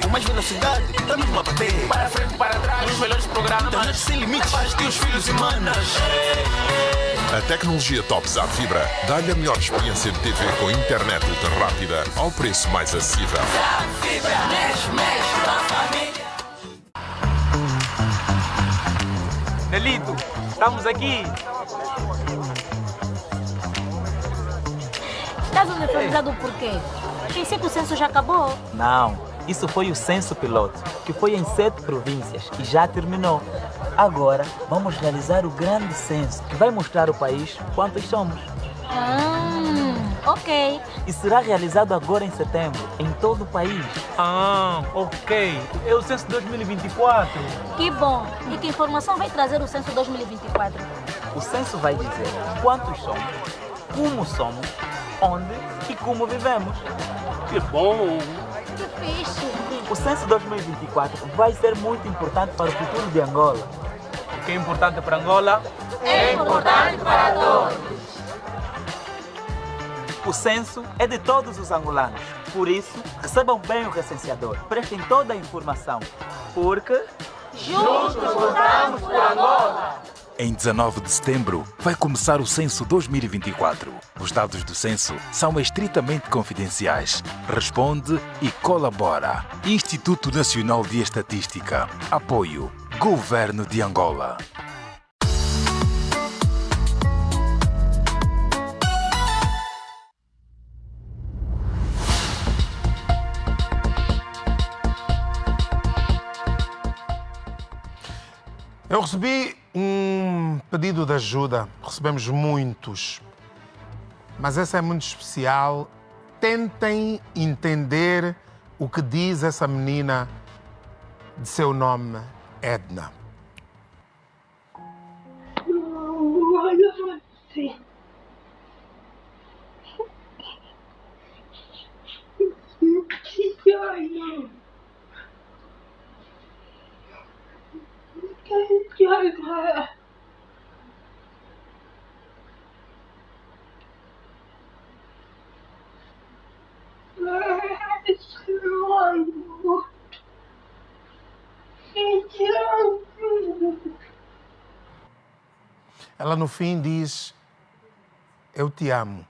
Com mais velocidade, da mesma bater. Para frente, para trás, os melhores programas. Internet sem limites para os teus filhos e manas. A tecnologia Top Zap Fibra dá-lhe a melhor experiência de TV com internet ultra rápida ao preço mais acessível. Zap Fibra, mexe com a família. Nelito, estamos aqui. Estás uniformizado por quê? Pensei que o censo já acabou. Não. Isso foi o censo piloto, que foi em 7 províncias e já terminou. Agora, vamos realizar o grande censo, que vai mostrar ao país quantos somos. Ok. E será realizado agora em setembro, em todo o país. Ok. É o censo 2024. Que bom. E que informação vai trazer o censo 2024? O censo vai dizer quantos somos, como somos, onde e como vivemos. Que bom. Que fixe. O censo 2024 vai ser muito importante para o futuro de Angola. O que é importante para Angola? É importante para todos. O censo é de todos os angolanos. Por isso, recebam bem o recenseador. Prestem toda a informação. Porque... juntos lutamos por Angola! Em 19 de setembro, vai começar o Censo 2024. Os dados do censo são estritamente confidenciais. Responde e colabora. Instituto Nacional de Estatística. Apoio. Governo de Angola. Eu recebi um pedido de ajuda, recebemos muitos, mas essa é muito especial. Tentem entender o que diz essa menina de seu nome, Edna. Ela no fim diz, eu te amo.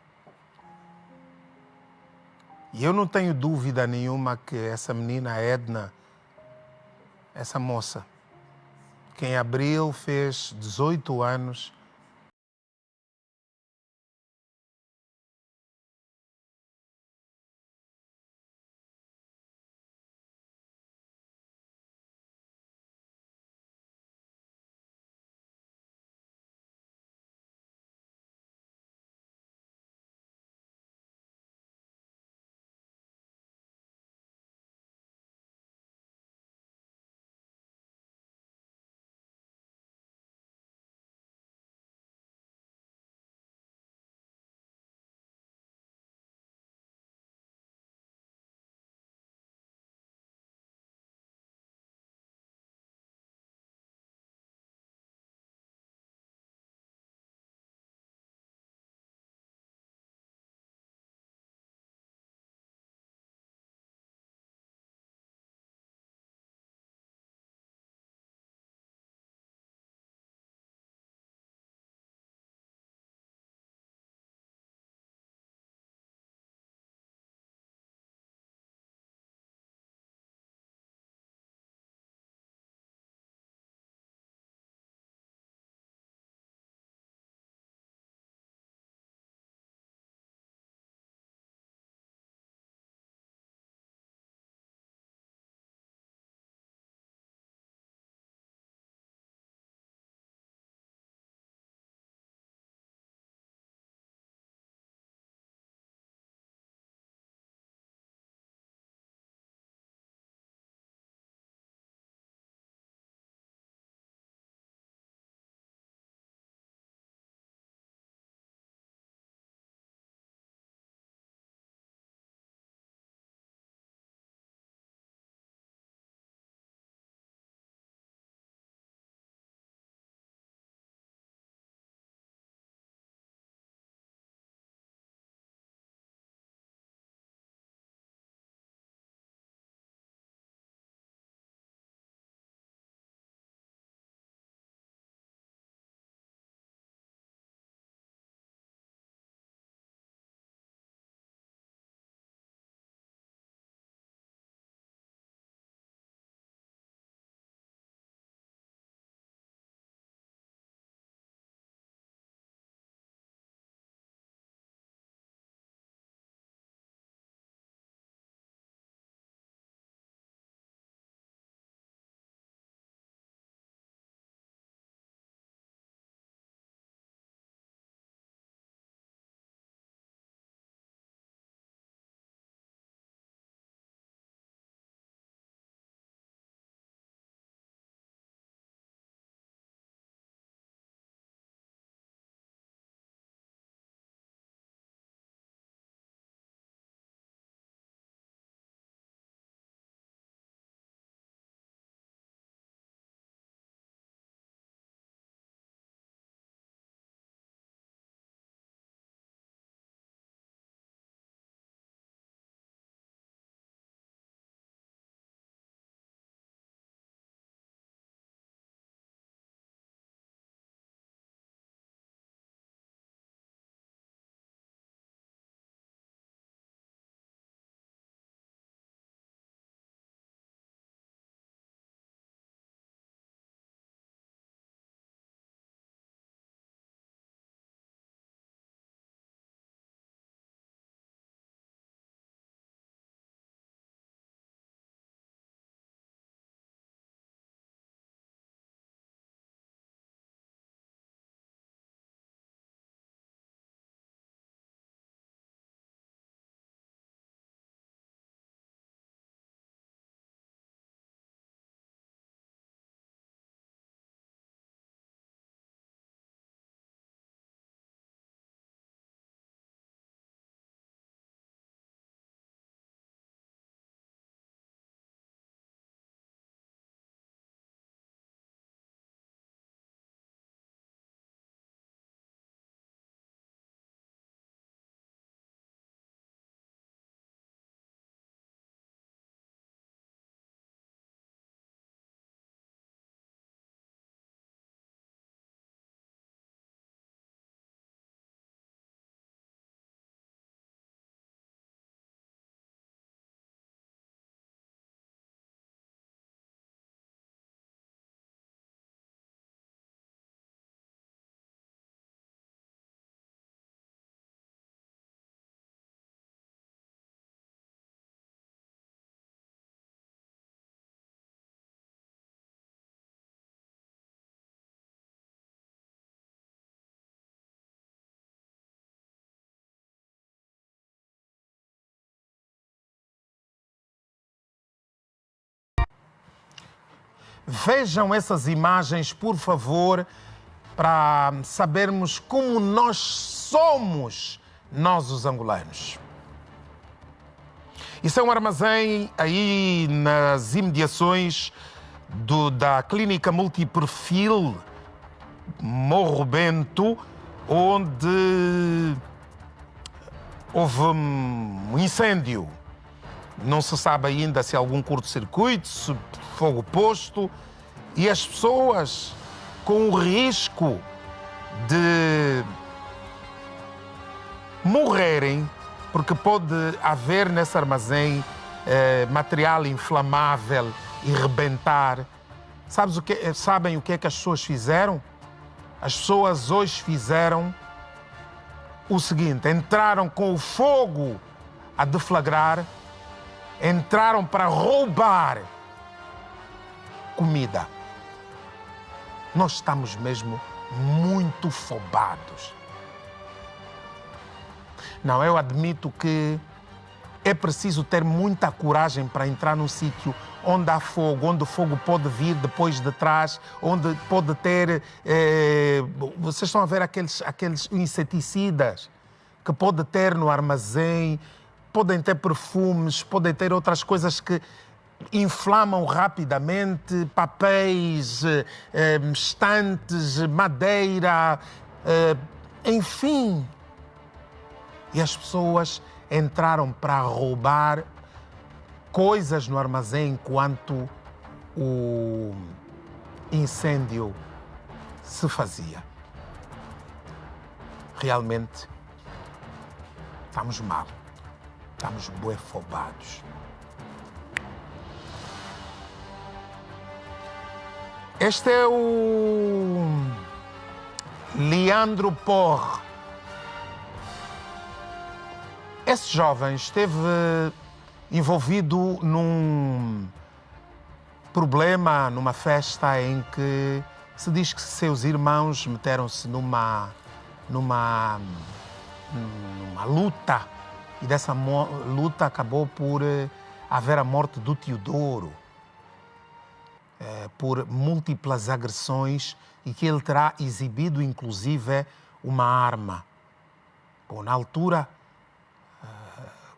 E eu não tenho dúvida nenhuma que essa menina Edna, essa moça, que em abril fez 18 anos, Vejam essas imagens, por favor, para sabermos como nós somos, nós os angolanos. Isso é um armazém aí nas imediações da clínica multiperfil Morro Bento, onde houve um incêndio. Não se sabe ainda se há algum curto-circuito, se fogo posto, e as pessoas com o risco de morrerem, porque pode haver nesse armazém material inflamável e rebentar. Sabem o que é que as pessoas fizeram? As pessoas hoje fizeram o seguinte: entraram com o fogo a deflagrar, entraram para roubar comida. Nós estamos mesmo muito fobados. Não, eu admito que é preciso ter muita coragem para entrar num sítio onde há fogo, onde o fogo pode vir depois de trás, onde pode ter... vocês estão a ver aqueles inseticidas que pode ter no armazém, podem ter perfumes, podem ter outras coisas que inflamam rapidamente, papéis, estantes, madeira, enfim. E as pessoas entraram para roubar coisas no armazém enquanto o incêndio se fazia. Realmente, estamos mal. Estamos buefobados. Este é o Leandro Porre. Esse jovem esteve envolvido num problema, numa festa em que se diz que seus irmãos meteram-se numa luta, e dessa luta acabou por haver a morte do Teodoro, por múltiplas agressões, e que ele terá exibido inclusive uma arma. Bom, na altura,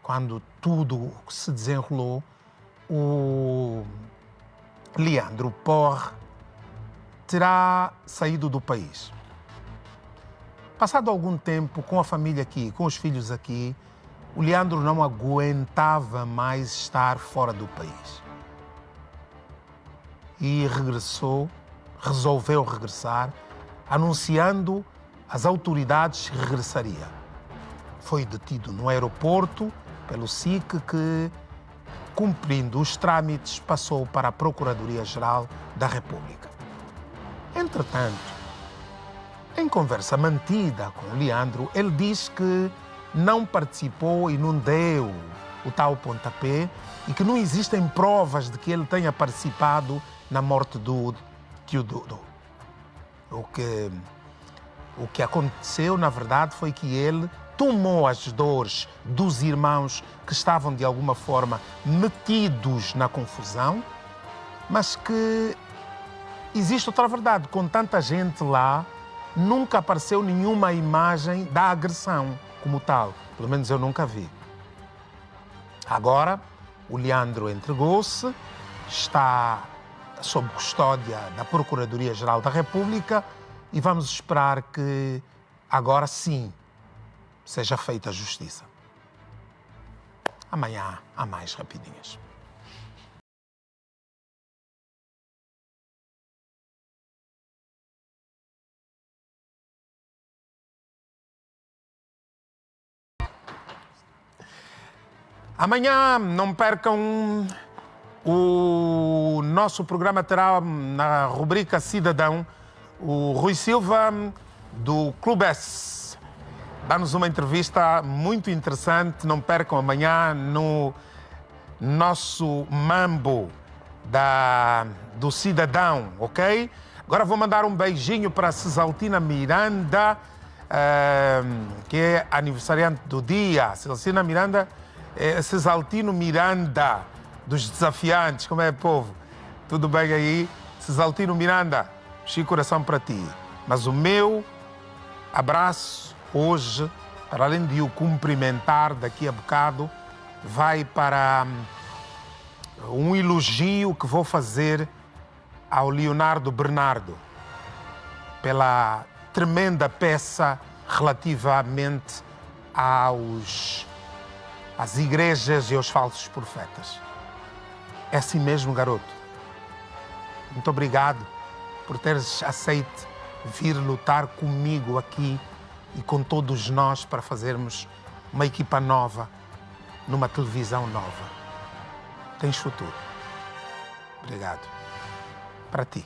quando tudo se desenrolou, o Leandro Porre terá saído do país. Passado algum tempo, com a família aqui, com os filhos aqui, o Leandro não aguentava mais estar fora do país. E resolveu regressar, anunciando às autoridades que regressaria. Foi detido no aeroporto pelo SIC, que, cumprindo os trâmites, passou para a Procuradoria-Geral da República. Entretanto, em conversa mantida com o Leandro, ele diz que não participou e não deu o tal pontapé e que não existem provas de que ele tenha participado na morte do Teodoro. O que aconteceu, na verdade, foi que ele tomou as dores dos irmãos que estavam, de alguma forma, metidos na confusão, mas que existe outra verdade. Com tanta gente lá, nunca apareceu nenhuma imagem da agressão como tal. Pelo menos eu nunca vi. Agora, o Leandro entregou-se, está sob custódia da Procuradoria-Geral da República e vamos esperar que agora sim seja feita a justiça. Amanhã há mais rapidinhas. Amanhã, não percam, o nosso programa terá na rubrica Cidadão o Rui Silva do Clube S. Dá-nos uma entrevista muito interessante. Não percam amanhã no nosso mambo do Cidadão, ok? Agora vou mandar um beijinho para a Cesaltina Miranda, que é aniversariante do dia. Cesaltina Miranda, Cesaltino Miranda, dos Desafiantes. Como é, povo? Tudo bem aí? Cesaltino Miranda, Chico coração para ti. Mas o meu abraço hoje, para além de o cumprimentar daqui a bocado, vai para um elogio que vou fazer ao Leonardo Bernardo pela tremenda peça relativamente às igrejas e aos falsos profetas. É assim mesmo, garoto. Muito obrigado por teres aceito vir lutar comigo aqui e com todos nós para fazermos uma equipa nova, numa televisão nova. Tens futuro. Obrigado. Para ti.